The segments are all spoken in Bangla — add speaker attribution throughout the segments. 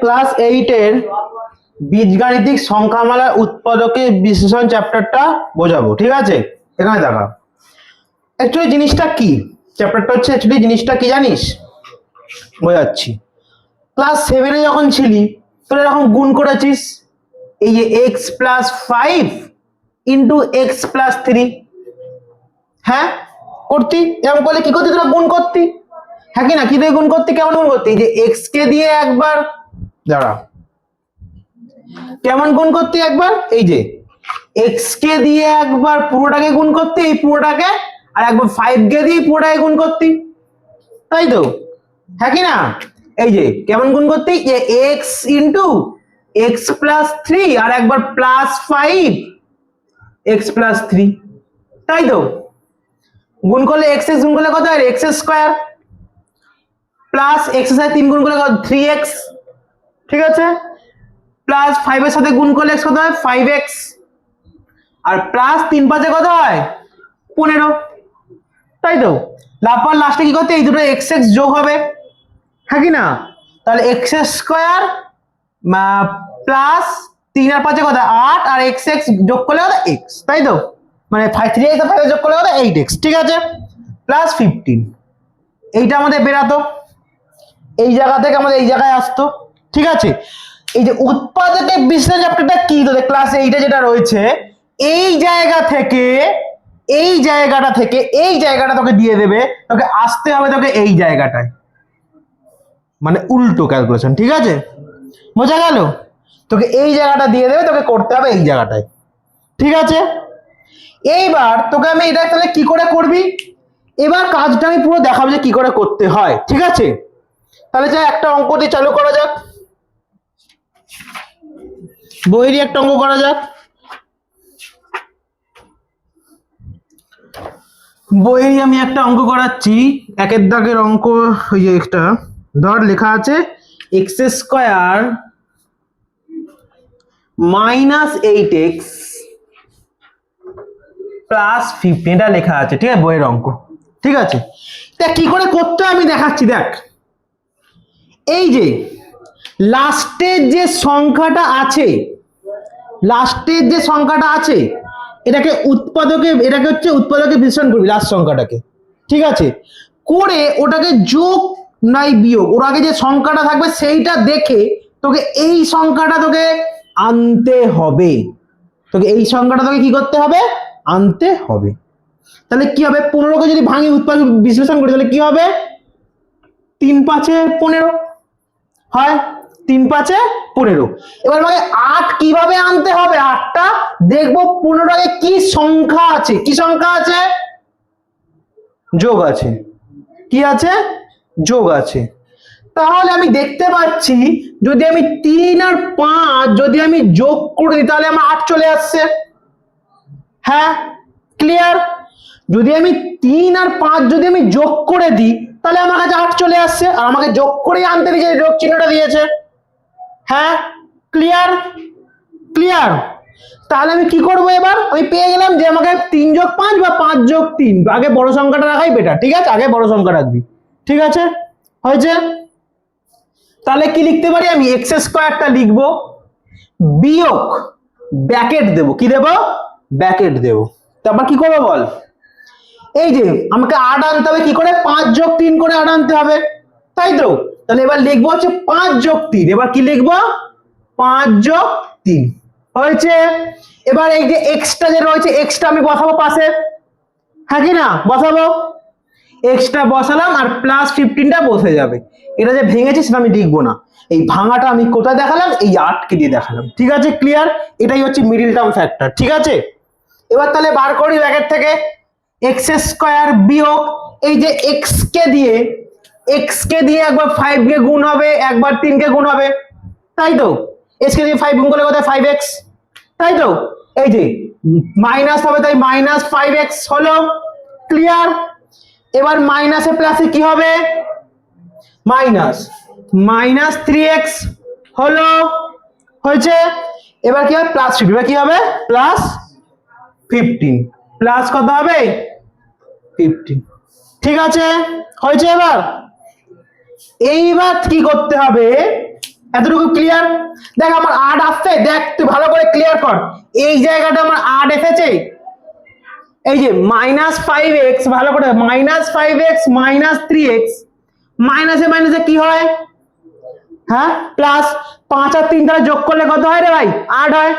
Speaker 1: ক্লাস 8 এর বীজগাণিতিক সংখ্যামালার উৎপাদকের বিশ্লেষণ চ্যাপ্টারটা বোঝাবো, ঠিক আছে? এখানে দেখা অ্যাকচুয়ালি জিনিসটা কি, চ্যাপ্টারটা হচ্ছে অ্যাকচুয়ালি জিনিসটা কি জানিস, বোঝাচ্ছি। ক্লাস 7 এ যখন ছিলি তোরা এরকম গুণ করেছিস, এই যে x plus 5 into x plus 3, হ্যাঁ করতি, এরকম করলে কি করতি, তোরা গুণ করতি, হ্যাঁ কি না? কি দিয়ে গুণ করতি, কেমন গুণ করতি? যে এক্স কে দিয়ে একবার, দাঁড়া, কেমন গুণ করতি একবার, এই যে এক্স কে দিয়ে একবার পুরোটাকে গুণ করতি, এই পুরোটাকে, আর একবার 5 কে দিয়ে পুরোটাকে গুণ করতি, তাই তো, হ্যাঁ কি না? এই যে কেমন গুণ করতি, যে এক্স ইন্টু এক্স প্লাস 3 আর একবার প্লাস 5 এক্স প্লাস 3, তাই তো। গুণ করলে এক্স এক্স গুণ করলে কত হয়, এক্স স্কোয়ার, প্লাস এক্স এর সাথে 3 গুণ করলে কত, 3x, ঠিক আছে, প্লাস 5 এর সাথে গুণ করলে কত হয়, 5x, আর প্লাস 3 5 এ কত হয়, 15, তাই তো। লাপার লাস্টে কি করতে, এই দুটো এক্স এক্স যোগ হবে, হ্যাঁ কি না? তাহলে এক্স স্কোয়ার প্লাস 3 আর 5 এ কত 8, আর এক্স এক্স যোগ করলে কত এক্স, তাই তো, মানে 3x আর 5 যোগ করলে কত 8x, ঠিক আছে, প্লাস 15, এইটা আমাদের বেরাতো, এই জায়গা থেকে আমাদের এই জায়গায় আসতো, ঠিক আছে। এই যে উৎপাদকের বিশ্লেষণ চ্যাপ্টারটা কি, তোদের ক্লাস 8 এ যেটা রয়েছে, এই জায়গা থেকে এই জায়গাটা থেকে এই জায়গাটা তোকে দিয়ে দেবে, তোকে আসতে হবে তোকে এই জায়গাটায়, মানে উল্টো ক্যালকুলেশন, ঠিক আছে, বোঝা গেল? তোকে এই জায়গাটা দিয়ে দেবে, তোকে করতে হবে এই জায়গাটায়, ঠিক আছে। এইবার তোকে আমি এটা তাহলে কি করে করবি, এবার কাজটা আমি পুরো দেখাবো যে কি করে করতে হয়, ঠিক আছে। তাহলে যা একটা অঙ্ক দিয়ে চালু করা যাক, বইয়েরই একটা অঙ্ক করা যাক, বইয়েরই আমি একটা অঙ্ক করাচ্ছি, একের দাগের অঙ্ক, ওই যে একটা ধর লেখা আছে x square minus 8x plus 15, এটা লেখা আছে, ঠিক আছে, বইয়ের অঙ্ক, ঠিক আছে। তা কি করে করতে আমি দেখাচ্ছি, দেখ, এই যে লাস্টের যে সংখ্যাটা আছে, লাস্টের যে সংখ্যাটা আছে এটাকে উৎপাদকে, এটাকে হচ্ছে উৎপাদকে বিশ্লেষণ করবি লাস্ট সংখ্যাটাকে, ঠিক আছে, করে ওটাকে যোগ নাই বিয়োগ, ওর আগে যে সংখ্যাটা থাকবে সেইটা দেখে তোকে এই সংখ্যাটা তোকে আনতে হবে, তোকে এই সংখ্যাটা তোকে কি করতে হবে, আনতে হবে। তাহলে কি হবে, 15কে যদি ভাঙি উৎপাদক বিশ্লেষণ করি তাহলে কি হবে, 3 5 এ 15 হয়, 3 5 এ 15। এবার আমাকে 8 কিভাবে আনতে হবে, 8টা দেখবো 15 এ কি সংখ্যা আছে, কি সংখ্যা আছে, যোগ আছে, কি আছে, যোগ আছে। তাহলে আমি দেখতে পাচ্ছি যদি আমি 3 আর 5 যদি আমি যোগ করে দিই তাহলে আমার 8 চলে আসছে, হ্যাঁ ক্লিয়ার। যদি আমি 3 আর 5 যদি আমি যোগ করে দিই তাহলে আমার কাছে 8 চলে আসছে, আর আমাকে যোগ করেই আনতে দিয়েছে, যোগ চিহ্নটা দিয়েছে, হ্যাঁ ক্লিয়ার, ক্লিয়ার। তাহলে আমি কি করব, এবার আমি পেয়ে গেলাম যে আমাকে 3 যোগ 5 বা 5 যোগ 3, আগে বড় সংখ্যাটা রাখাই বেটার, ঠিক আছে, আগে বড় সংখ্যা রাখবি, ঠিক আছে, হয়েছে। তাহলে কি লিখতে পারি আমি, এক্স স্কোয়ারটা লিখবো, বিয়োগ ব্র্যাকেট দেব, কি দেব, ব্র্যাকেট দেব, তারপর কি করবো বল, এই যে আমাকে 8 আনতে হবে, কি করে, 5 যোগ 3 করে 8 আনতে হবে, তাই তো। তাহলে এবার লিখবো হচ্ছে 5 যোগ 3, এবার কি লিখবো, 5 যোগ 3, হয়েছে। এবার এই যে এক্সটা যে রয়েছে, এক্সটা আমি বসাবো পাশে, হ্যাঁ কি না, বসাবো, এক্সটা বসালাম আর প্লাস 15টা বসে যাবে, এটা যে ভেঙেছি সেটা আমি লিখবো না, এই ভাঙাটা আমি কোথায় দেখালাম, এই 8 কে দিয়ে দেখালাম, ঠিক আছে, ক্লিয়ার। এটাই হচ্ছে মিডল টার্ম ফ্যাক্টর, ঠিক আছে। এবার তাহলে বার করি ব্র্যাকেট থেকে, এক্স স্কোয়ার বিয়োগ এই যে এক্স কে দিয়ে একবার 5 কে গুণ হবে, একবার 3 কে গুণ হবে, তাই তো, এক্স কে দিয়ে 5 গুণ করলে কত হয় 5x, তাই তো, এই যে মাইনাস হবে তাই মাইনাস 5x হলো, ক্লিয়ার। এবার মাইনাসে প্লাসে কি হবে, মাইনাস 3x হলো, হয়েছে। এবার কি হবে, প্লাস 15, এবার কি হবে, প্লাস 15, প্লাস কত হবে 15, ঠিক আছে, হয়েছে। এইবার কি করতে হবে, এতটুকু ক্লিয়ার? দেখ আমার 8 আসছে, দেখ তুই ভালো করে ক্লিয়ার কর। এই জায়গাটা আমার 8 এসেছে, এই যে -5x, ভালো করে -5x -3x, মাইনাসে মাইনাসে কি হয়, হ্যাঁ প্লাস 5 আর 3 তাহলে যোগ করলে কত হয় রে ভাই? 8 হয়,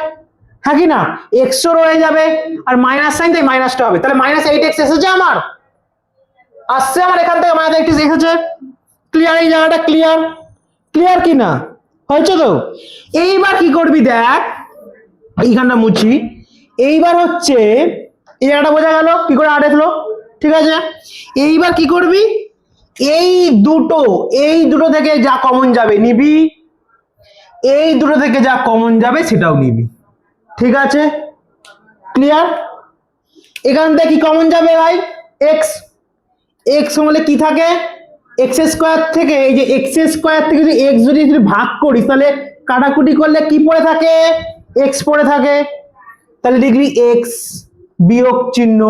Speaker 1: হ্যাঁ কি না? x ও রয়ে যাবে আর মাইনাস সাইন, তাই মাইনাসটা হবে, তাহলে -8x এসেছে আমার, আসছে আমার এখান থেকে -8x এসেছে। ক্লিয়ার? এই জায়গাটা ক্লিয়ার? ক্লিয়ার কি না? হয়েছে তো? এইবার কি করবি দেখ, এইখানটা মুছি, এইবার হচ্ছে এই জায়গাটা বোঝা গেল কি করে 8 এলো, ঠিক আছে? এইবার কি করবি, এই দুটো থেকে যা কমন যাবে নিবি, এই দুটো থেকে যা কমন যাবে সেটাও নিবি, ঠিক আছে? ক্লিয়ার? এখান থেকে কি কমন যাবে ভাই? x, x হলে কি থাকে, x স্কয়ার থেকে, এই যে x স্কয়ার থেকে যদি x যদি ভাগ করিস তাহলে কাটাকুটি করলে কি পড়ে থাকে? x পড়ে থাকে, তাহলে লিখবি x বিয়োগ চিহ্ন।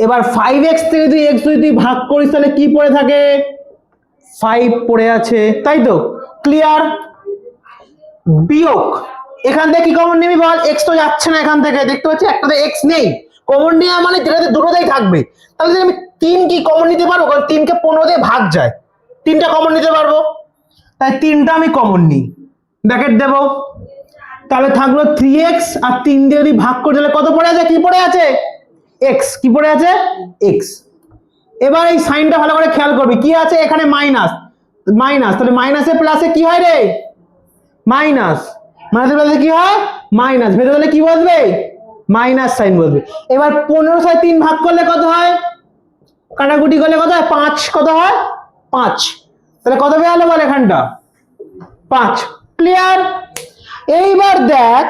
Speaker 1: এবার 5x থেকে যদি x যদি ভাগ করিস তাহলে কি পড়ে থাকে? 5 পড়ে আছে, তাই তো? ক্লিয়ার? বিয়োগ, এখান থেকে কি কমন নিবি বল? x তো যাচ্ছে না এখান থেকে, দেখতে পাচ্ছি একটাতে x নেই, কমন নেওয়া মানে যেটাতে দুটোতেই থাকবে, তাহলে আমি 3 কি কমন নিতে পারবো, কারণ 3 কে 15 দিয়ে ভাগ যায়, 3টা কমন নিতে পারবো, তাই 3টা আমি কমন নিই, ব্র্যাকেট দেব, তাহলে থাকলো 3x আর 3 দিয়ে যদি ভাগ করে তাহলে কত পড়ে আছে? কি পড়ে আছে? x, কি পড়ে আছে? x। এবার এই সাইনটা ভালো করে খেয়াল করবি, কি আছে এখানে? মাইনাস, তাহলে মাইনাসে প্লাসে কি হয় রে? মাইনাস, মাইনাসে প্লাসে কি হয়? মাইনাস, ভেতরে তাহলে কি বসবে? মাইনাস সাইন বসবে। এবার 15 সাথে 3 ভাগ করলে কত হয়? কাটাকুটি করলে কত হয়? 5, কত হয়? 5, তাহলে কত বেরোলো বল এখানটা? 5। ক্লিয়ার? এইবার দেখ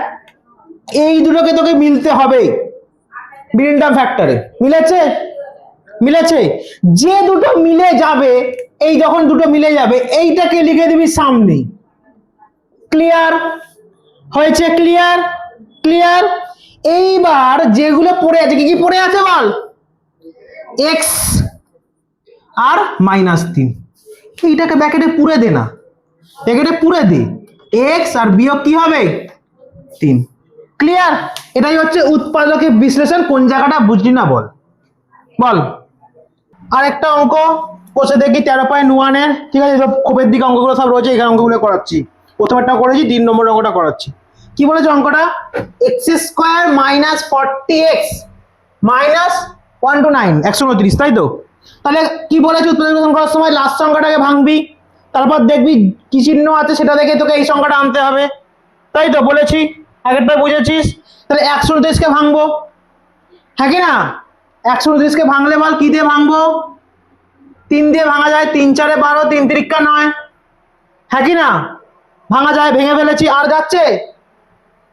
Speaker 1: এই দুটোকে তোকে মিলতে হবে মিডল ফ্যাক্টরে, মিলেছে? মিলেছে? যে দুটো মিলে যাবে, এই যখন দুটো মিলে যাবে এইটাকে লিখে দিবি সামনে। ক্লিয়ার? হয়েছে? ক্লিয়ার? ক্লিয়ার? এইবার যেগুলো পড়ে আছে, কি কি পড়ে আছে বল? x আর -3, এইটাকে ব্র্যাকেটে পুরে দে না, ব্র্যাকেটে পুরে দে, x আর বিয়োগ কি হবে? 3। ক্লিয়ার? এটাই হচ্ছে উৎপাদকের বিশ্লেষণ। কোন জায়গাটা বুঝলি না বল? বল। আরেকটা অঙ্ক কষে দেখি 13.1 এর, ঠিক আছে? সব খোপের দিকে অঙ্কগুলো সব রয়েছে, এখানে অঙ্কগুলো করাচ্ছি, প্রথমেরটা করেছি, 3 নম্বর অঙ্কটা করাচ্ছি। কি বলেছে অঙ্কটা? x² - 40x - 1 to 9, 129, তাই তো? তাহলে কি বলেছে, উৎপাদক বিশ্লেষণ করার সময় লাস্ট সংখ্যাটাকে ভাঙবি, তারপর দেখবি কি চিহ্ন আছে সেটা দেখে তোকে এই সংখ্যাটা আনতে হবে, তাই তো বলেছি? আগেরটা বুঝেছিস? তাহলে 129কে ভাঙবো, হ্যাঁ কি না? 129কে ভাঙলে বল কি দিয়ে ভাঙবো? 3 দিয়ে ভাঙা যায়, 3 4 12, 3 3 9, হ্যাঁ কি না? ভাঙা যায়, ভেঙে ফেলেছি, আর যাচ্ছে?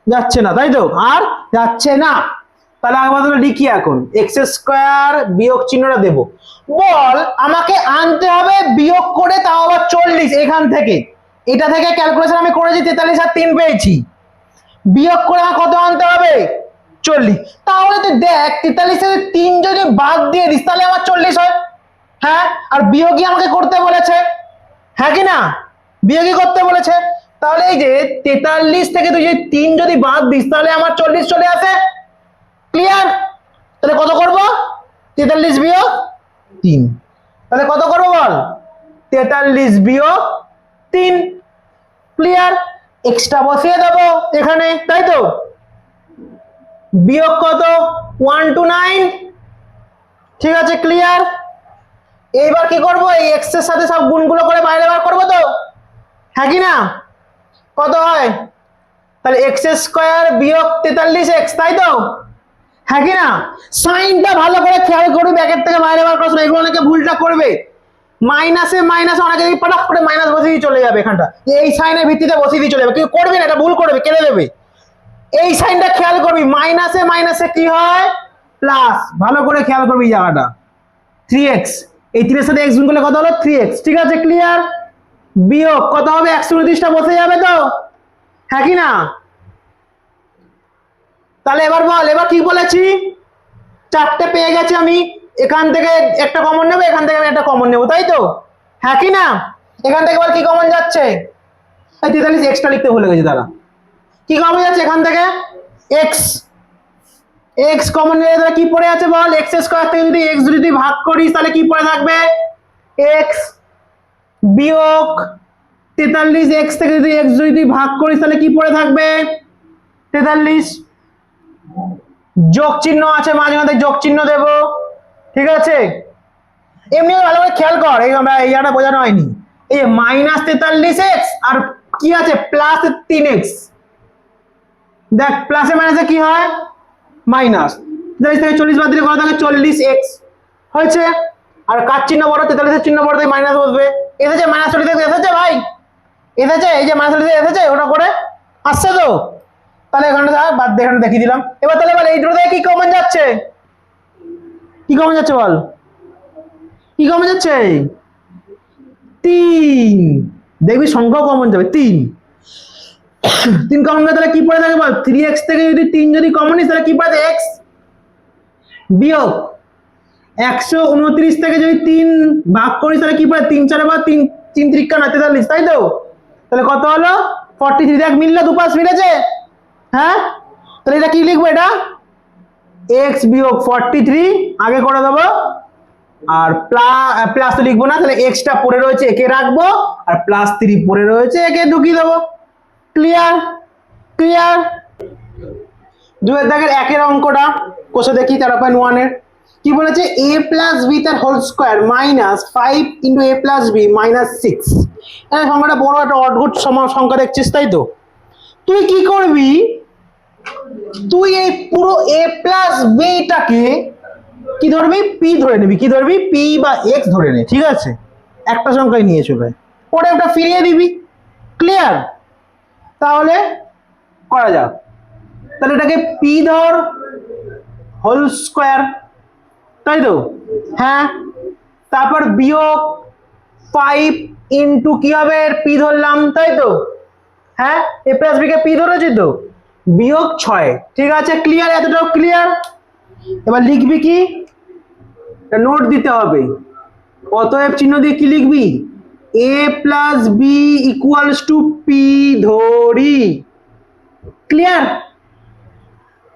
Speaker 1: যাচ্ছে না, তাই তো? আর যাচ্ছে না, তাহলে আমাদের লিখি এখন x² বিয়োগ চিহ্নটা দেব। বল আমাকে আনতে হবে বিয়োগ করে, তাও আবার 40, এখান থেকে, এটা থেকে ক্যালকুলেশন আমি করেছি, 43 আর 3 পেয়েছি, বিয়োগ করে আমার কত আনতে হবে? 40। তাহলে তুই দেখ 43 থেকে 3 যদি বাদ দিয়ে দিস তাহলে আমার 40 হয়, হ্যাঁ? আর বিয়োগই আমাকে করতে বলেছে, হ্যাঁ কি না? বিয়োগই করতে বলেছে, তাহলে এই যে 43 থেকে তুই যদি 3 যদি বাদ দিস তাহলে আমার 40 চলে আসে। ক্লিয়ার? তাহলে কত করব? 43 বিয়োগ 3, তাহলে কত করব বল? 43 বিয়োগ 3। ক্লিয়ার? এক্সট্রা বসিয়ে দেবো এখানে, তাই তো? বিয়োগ কত? 1 to 9, ঠিক আছে? ক্লিয়ার? এইবার কি করব? এই x এর সাথে সব গুণগুলো করে বাইরে বার করব তো, হ্যাঁ কি না? কত হয়? তাহলে x² বিয়োগ 43x, তাই তো? হ্যাঁ কি না? সাইনটা ভালো করে খেয়াল করবি, ব্র্যাকেট থেকে বাইরে বার করার সময় এগুলো অনেকে ভুলটা করবে, মাইনাসে মাইনাসে অনেকে পটাক করে মাইনাস বসিয়ে চলে যাবে, এখানটা এই সাইনের ভিত্তিতে বসিয়ে দিয়ে চলে যাবে, কেউ করবি না, এটা ভুল করবে, কেটে দেবে। এই সাইনটা খেয়াল করবি, মাইনাসে মাইনাসে কি হয়? প্লাস, ভালো করে খেয়াল করবি জায়গাটা। 3x, এই 3 এর সাথে x গুণ করলে কত হলো? 3x, ঠিক আছে? ক্লিয়ার? বিয়োগ কত হবে? 129টা বসে যাবে তো, হ্যাঁ কি না? তাহলে এবার বল, এবার কি বলেছি? 4টে পেয়ে গেছি আমি, এখান থেকে একটা কমন নেব, এখান থেকে আমি একটা কমন নেব, তাই তো? হ্যাঁ কি না? এখান থেকে এবার কি কমন যাচ্ছে? এই 43 এক্সটা লিখতে ভুলে গেছি দাঁড়া। কি কমন যাচ্ছে এখান থেকে? এক্স, এক্স কমন নিয়ে তাহলে কি পড়ে আছে বল? এক্স স্কয়ার থেকে যদি এক্স যদি ভাগ করিস তাহলে কি পড়ে থাকবে? এক্স বিয়োগ 43 এক্স থেকে যদি এক্স যদি ভাগ করিস তাহলে কি পড়ে থাকবে? 43। যোগ চিহ্ন আছে মাঝে মাঝে যোগ চিহ্ন দেব, ঠিক আছে? এমনি ভালো করে খেয়াল কর, এই আমরা এই জায়গাটা বোঝানো হয়নি। এই যে -43x আর কি আছে +3x, দেখ প্লাসে মাইনাসে কি হয়? মাইনাস। 43 থেকে 40 বাদ দিলে কত থাকে? 40x হয়েছে। আর কার চিহ্ন বড়? 43 এর চিহ্ন বড়, তাই মাইনাস বসবে। এসেছে -40 থেকে এসেছে ভাই, এসেছে এই যে -40 থেকে এসেছে, ওটা করে আসছে তো। তাহলে এখানে বাদ দিয়ে এখানে দেখিয়ে দিলাম। এবার তাহলে বল এই দুটো থেকে কি কমন যাচ্ছে? কি কমন যাচ্ছে বল? কি কমন যাচ্ছে? 3। দেখবি সংখ্যা কমন যাবে 3। 3 কমন গেলে তাহলে কি পড়ে থাকে বল? 3x থেকে যদি 3 যদি কমন নিস তাহলে কি পড়ে? x বিয়োগ 129 থেকে যদি 3 ভাগ করিস তাহলে কি পড়ে? 3 4 বা 3 3 3 43, তাই তো? তাহলে কত হলো? 43। দেখ মিললে, দুপাশ মিলেছে। হ্যাঁ, তাহলে এটা কি লিখবো? এটা x বিয়োগ 43 আগে করে দেবো, আর প্লাস তো লিখবো না, তাহলে এক্সটা পড়ে রয়েছে একে রাখবো, আর +3 পড়ে রয়েছে একে ঢুকিয়ে দেবো। ক্লিয়ার? ক্লিয়ার? 2 এর দাগের 1 এর অঙ্কটা কোষে দেখি 13.1 এর কি বলেছে? a + b তার হোল স্কয়ার -5 * a + b -6। এই সংখ্যাটা বড় একটা অদ্ভুত সংখ্যা দেখছিস, তাই তো? তুই কি করবি? তুই এই পুরো a + b টাকে কি ধরবি? p ধরে নিবি। কি ধরবি? p বা x ধরে নে, ঠিক আছে? একটা সংখ্যায় নিয়ে চলে পরে ওটা ফিরিয়ে দিবি। ক্লিয়ার? তাহলে করা যাক। তাহলে এটাকে p ধর হোল স্কয়ার, তাই তো? হ্যাঁ, তারপর বিয়োগ 5 ইনটু কি হবে? p ধরলাম, তাই তো? হ্যাঁ, a + b কে p ধরেছি তো, বিয়োগ 6। ঠিক আছে? ক্লিয়ার? এতটাও ক্লিয়ার? এবার লিখবি কি? নোট দিতে হবে। অতএব চিহ্ন দিয়ে কি লিখবি? a + b = p ধরি। ক্লিয়ার?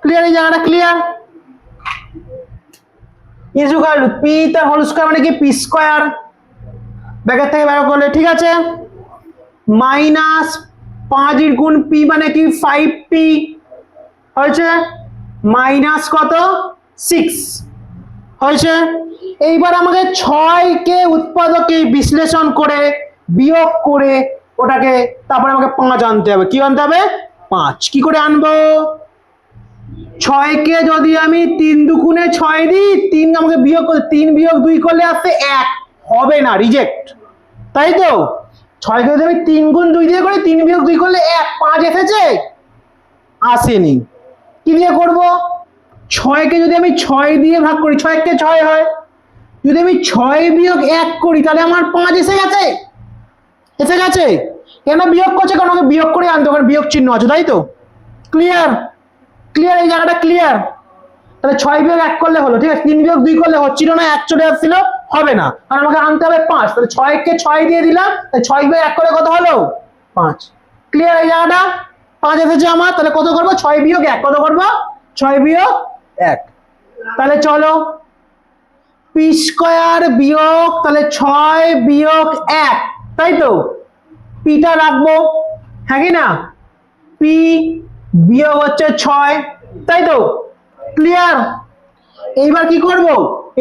Speaker 1: ক্লিয়ার? এই জায়গাটা ক্লিয়ার? ইকুয়াল টু p তার হোল স্কয়ার মানে কি? p স্কয়ার, ব্র্যাকেট থেকে বের করলে, ঠিক আছে? -5 গুণ p মানে কি? 5p হয়েছে, মাইনাস কত? 6 হয়েছে। এইবার আমাকে 6 কে উৎপাদকে বিশ্লেষণ করে বিয়োগ করে ওটাকে তারপরে আমাকে 5 আনতে হবে। কি আনতে হবে? 5। কি করে আনবো? 6 কে যদি আমি 3 দুগুণে 6 দিই, 3 আমাকে বিয়োগ করতে, 3 বিয়োগ 2 করলে আসছে 1, হবে না, রিজেক্ট, তাই তো? 6 কে যদি আমি 3 গুণ 2 দিয়ে করি, 3 বিয়োগ 2 করলে 1, 5 এসেছে? আসেনি। কি দিয়ে করব? 6 কে যদি আমি 6 দিয়ে ভাগ করি, 6 কে 6 হয়, যদি আমি 6 বিয়োগ 1 করি তাহলে আমার 5 এসে গেছে। এসে গেছে। কেন বিয়োগ করছে? কারণ আমাকে বিয়োগ করে আনতে হবে, বিয়োগ চিহ্ন আছে, তাই তো? ক্লিয়ার? ক্লিয়ার? এই জায়গাটা ক্লিয়ার? তাহলে 6 বিয়োগ 1 করলে হলো, ঠিক আছে? 3 বিয়োগ 2 করলে হচ্ছিল না, 1 চলে আসছিল, হবে না, কারণ আমাকে আনতে হবে 5। তাহলে 6 কে 6 দিয়ে দিলাম, তাহলে 6 বিয়োগ 1 করে কত হলো? 5। ক্লিয়ার? এই জায়গাটা 5 এসেছে আমার। তাহলে কত করব? 6 বিয়োগ 1 কত করব? 6 বিয়োগ 1। তাহলে চলো p স্কয়ার বিয়োগ, তাহলে 6 বিয়োগ 1, তাই তো? পিটা রাখবো, হ্যাঁ কি না? p বিয়োগ হচ্ছে 6, তাই তো? ক্লিয়ার? এইবার কি করব?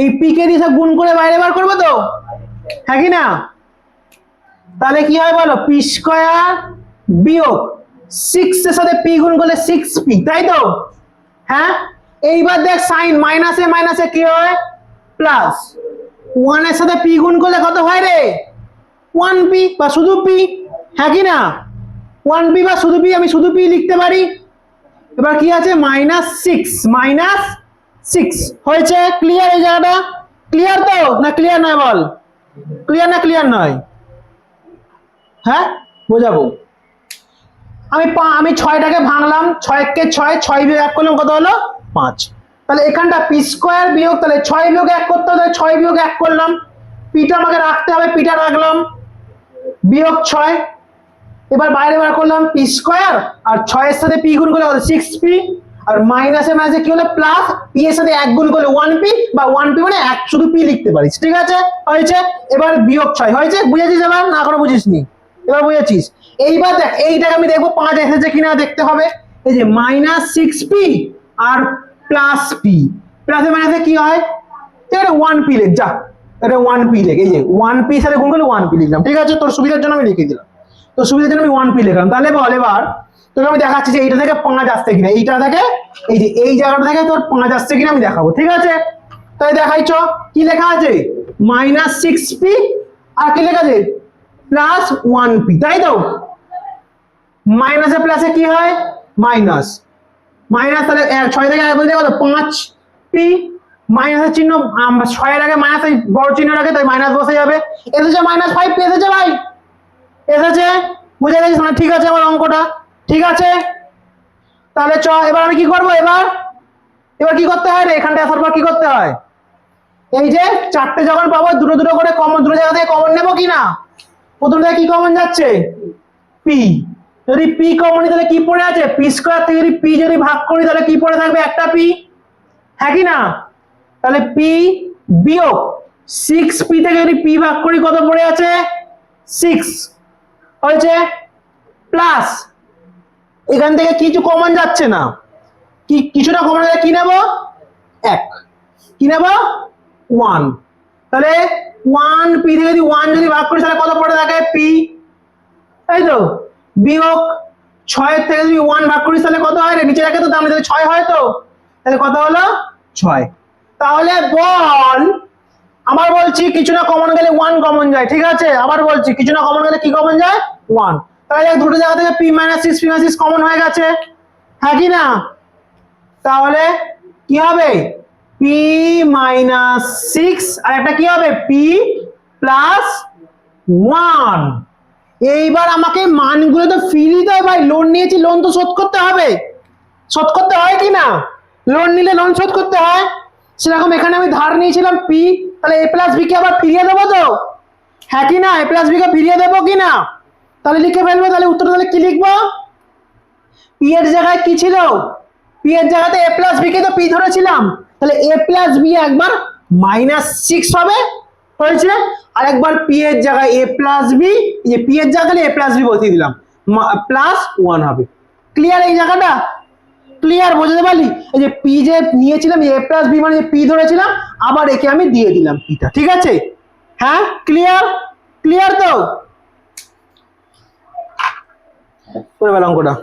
Speaker 1: এই p কে দিয়ে সব গুণ করে বাইরে বার করবো তো, হ্যাঁ কি না? তাহলে কি হয় বলো? p স্কয়ার বিয়োগ 6 এর সাথে p গুণ করলে 6p, তাই তো? হ্যাঁ, এইবার দেখ সাইন মাইনাসে মাইনাসে কি হয়? প্লাস। 1 এর সাথে p গুণ করলে কত হয় রে? 1p বা শুধু p, হ্যাঁ কি না? 1p বা শুধু p, আমি শুধু p লিখতে পারি। এবার কি আছে? -6 হয়েছে। ক্লিয়ার? এই জায়গাটা ক্লিয়ার তো? না ক্লিয়ার নয় বল? ক্লিয়ার না ক্লিয়ার নয়? হ্যাঁ, বোঝাবো। আমি 6টাকে ভাঙলাম, 6 কে 6 বিয়োগ 1 করলাম, কত হলো? 5। তাহলে এখানটা p স্কয়ার বিয়োগ, তাহলে 6 বিয়োগ 1 করতে হবে, 6 বিয়োগ 1 করলাম, পিটা আমাকে রাখতে হবে, পিটা রাখলাম, বিয়োগ 6। এবার বাইরে বার করলাম পি স্কোয়ার, আর 6 এর সাথে পি গুণ করলে কত 6p, আর মাইনাসে মাইনাসে কি হলো প্লাস, পি এর সাথে 1 গুণ করলে 1p, বা 1p মানে এক শুধু p লিখতে পারিস, ঠিক আছে হয়েছে। এবার বিয়োগ 6 হয়েছে, বুঝেছিস এবার না এখনো বুঝিসনি? এবার বুঝেছিস। এইবার দেখ এইটাকে আমি দেখবো 5 এসেছে কিনা দেখতে হবে। এই যে -6p আর প্লাস p, প্লাসে মাইনাসে কি হয়, এটা 1p লিখ যা, এটা 1p লিখ, এই যে 1p সাথে গুণ করলে 1p লিখলাম, ঠিক আছে তোর সুবিধার জন্য আমি লিখে দিলাম, তোর সুবিধার জন্য আমি 1p লিখলাম। তাহলে বল এবার তোকে আমি দেখাচ্ছি যে এইটা থেকে 5 আসছে কিনা, এইটা থেকে এই যে এই জায়গাটা থেকে তোর 5 আসছে কিনা আমি দেখাবো, ঠিক আছে। তাই দেখাই চ, কি লেখা আছে -6p আর কি লেখা আছে প্লাস 1p, তাই তো মাইনাসে প্লাসে কি হয় মাইনাস, মাইনাস তাহলে 6 থেকে 1 বলতে কত 5p, মাইনাসের চিহ্ন 6 এর আগে মাইনাস বড় চিহ্ন রাখে তাই মাইনাস বসে যাবে। এসেছে -5p এসেছে ভাই, এসেছে, বুঝে গেছিস মানে ঠিক আছে আমার অঙ্কটা, ঠিক আছে। তাহলে চ এবার আমি কি করব, এবার কি করতে হয় রে, এখানটা আসার পর কি করতে হয়, এই যে চারটে যখন পাবো দুটো দুটো করে কমন, দুটো জায়গা থেকে কমন নেবো কি না, প্রথম থেকে কি কমন যাচ্ছে p, যদি p কমন নিই তাহলে কি পড়ে আছে p স্কয়ার থেকে যদি p যদি ভাগ করি তাহলে কি পড়ে থাকবে একটা p, হ্যাঁ কি না, তাহলে p বিয়োগ 6p থেকে যদি p ভাগ করি কত পড়ে আছে 6 হয়েছে, প্লাস এখান থেকে কিছু কমন যাচ্ছে না, কি কিছুটা কমন গেলে কি নেব 1, কি নেব 1, তাহলে 1p থেকে যদি 1 যদি ভাগ করি তাহলে কত পড়ে থাকে p, তাই তো বিয়োগ 6 এর থেকে যদি 1 ভাগ করি তাহলে কত হয় রে, নিচে রাখে তো দাম তাহলে 6 হয়, তো তাহলে কত হলো 6। তাহলে বল আবার বলছি কিছু না কমন গেলে 1 কমন যায়, ঠিক আছে আবার বলছি কিছু না কমন গেলে কি কমন যায় 1, তাহলে দুটো জায়গা থেকে p - 6 p - 6 কমন হয়ে গেছে, হ্যাঁ কি না, তাহলে কি হবে p - 6 আর একটা কি হবে p + 1। এইবার আমাকে মানগুলো তো ফ্রি দিতে হবে ভাই, লোন নিয়েছি লোন তো শোধ করতে হবে, শোধ করতে হয় কি না, লোন নিলে লোন শোধ করতে হয়, সেরকম এখানে আমি ধার নিয়েছিলাম p, তাহলে a + b কে আবার ফিরিয়ে দেবো তো, হ্যাঁ কি না a + b কে ফিরিয়ে দেবো কি না, তাহলে লিখে ফেলবো, তাহলে উত্তর তাহলে কি লিখবো, p এর জায়গায় কি ছিল, p এর জায়গাতে a + b কে তো p ধরেছিলাম, তাহলে a + b একবার -6 হবে হয়েছে, আর একবার p এর জায়গায় a + b, এই যে p এর জায়গায় a + b বসিয়ে দিলাম +1 হবে, ক্লিয়ার এই জায়গাটা, ক্লিয়ার বুঝতে পারলি, এই যে p যে নিয়েছিলাম a + b মানে p ধরেছিলাম, আবার একে আমি দিয়ে দিলাম pটা, ঠিক আছে, হ্যাঁ ক্লিয়ার, ক্লিয়ার তো করে ফেল অঙ্কটা।